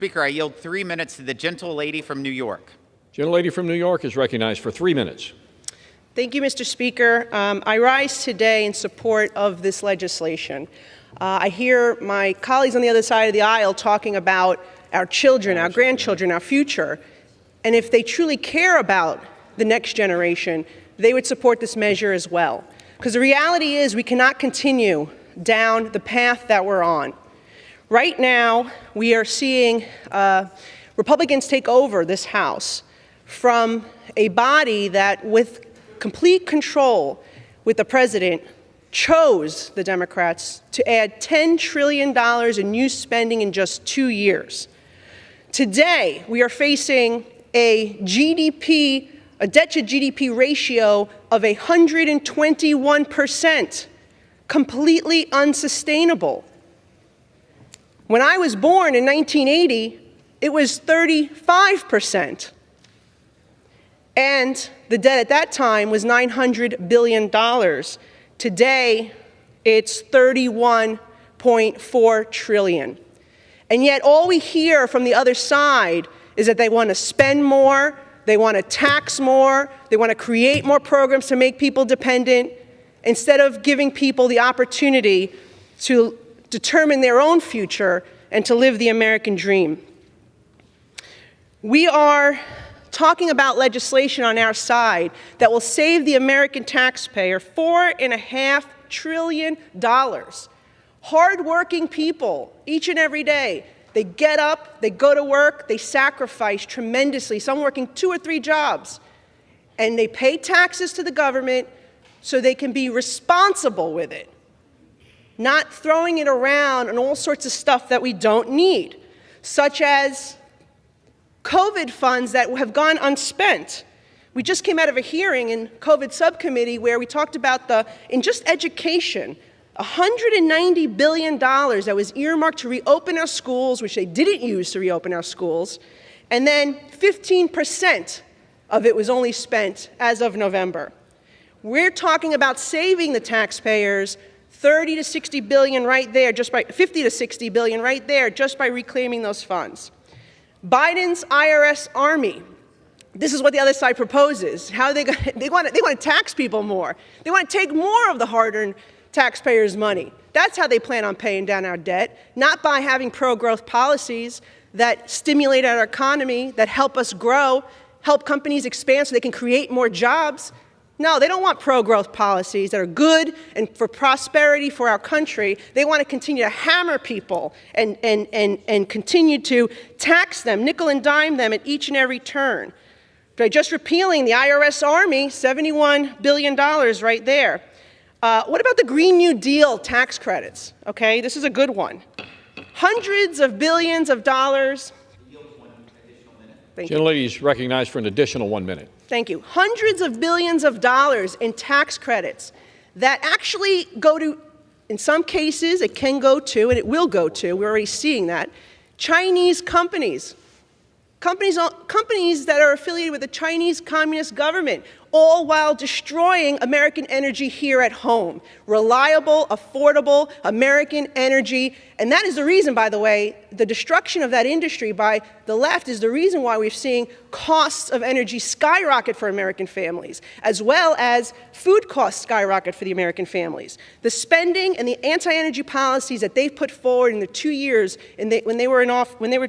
Speaker, I yield 3 minutes to the gentle lady from New York. Gentlelady from New York is recognized for 3 minutes. Thank you, Mr. Speaker. I rise today in support of this legislation. I hear my colleagues on the other side of the aisle talking about our children, our grandchildren, our future. And if they truly care about the next generation, they would support this measure as well. Because the reality is we cannot continue down the path that we're on. Right now, we are seeing Republicans take over this House from a body that, with complete control with the president, chose the Democrats to add $10 trillion in new spending in just 2 years. Today, we are facing a debt-to-GDP ratio of 121%, completely unsustainable. When I was born in 1980, it was 35%. And the debt at that time was $900 billion. Today, it's $31.4 trillion. And yet all we hear from the other side is that they want to spend more, they want to tax more, they want to create more programs to make people dependent, instead of giving people the opportunity to determine their own future and to live the American dream. We are talking about legislation on our side that will save the American taxpayer $4.5 trillion. Hardworking people, each and every day, they get up, they go to work, they sacrifice tremendously, some working 2 or 3 jobs, and they pay taxes to the government so they can be responsible with it, not throwing it around on all sorts of stuff that we don't need, such as COVID funds that have gone unspent. We just came out of a hearing in COVID subcommittee where we talked about in just education, $190 billion that was earmarked to reopen our schools, which they didn't use to reopen our schools, and then 15% of it was only spent as of November. We're talking about saving the taxpayers 30 to 60 billion right there, 50 to 60 billion right there, just by reclaiming those funds. Biden's IRS army. This is what the other side proposes. How they want to tax people more. They want to take more of the hard-earned taxpayers' money. That's how they plan on paying down our debt, not by having pro-growth policies that stimulate our economy, that help us grow, help companies expand so they can create more jobs. No, they don't want pro-growth policies that are good and for prosperity for our country. They want to continue to hammer people and continue to tax them, nickel and dime them at each and every turn. By just repealing the IRS army, $71 billion right there. What about the Green New Deal tax credits? Okay, this is a good one. Hundreds of billions of dollars. Gentlelady is recognized for an additional 1 minute. Thank you. Hundreds of billions of dollars in tax credits that actually go to, in some cases, it can go to, and it will go to, we're already seeing that, Chinese companies. Companies that are affiliated with the Chinese Communist government, all while destroying American energy here at home. Reliable, affordable American energy. And that is the reason, by the way, the destruction of that industry by the left is the reason why we're seeing costs of energy skyrocket for American families, as well as food costs skyrocket for the American families. The spending and the anti-energy policies that they've put forward in the 2 years when they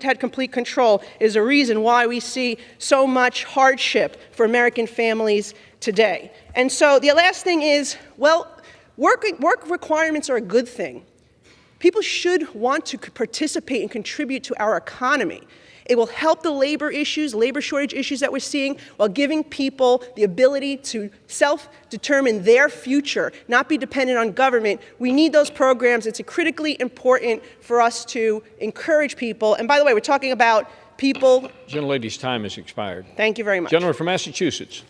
had complete control is a reason why we see so much hardship for American families today. And so the last thing is, well, work requirements are a good thing. People should want to participate and contribute to our economy. It will help the labor shortage issues that we're seeing, while giving people the ability to self-determine their future, not be dependent on government. We need those programs. It's critically important for us to encourage people. And by the way, we're talking about people. Gentlelady's time has expired. Thank you very much. Gentleman from Massachusetts.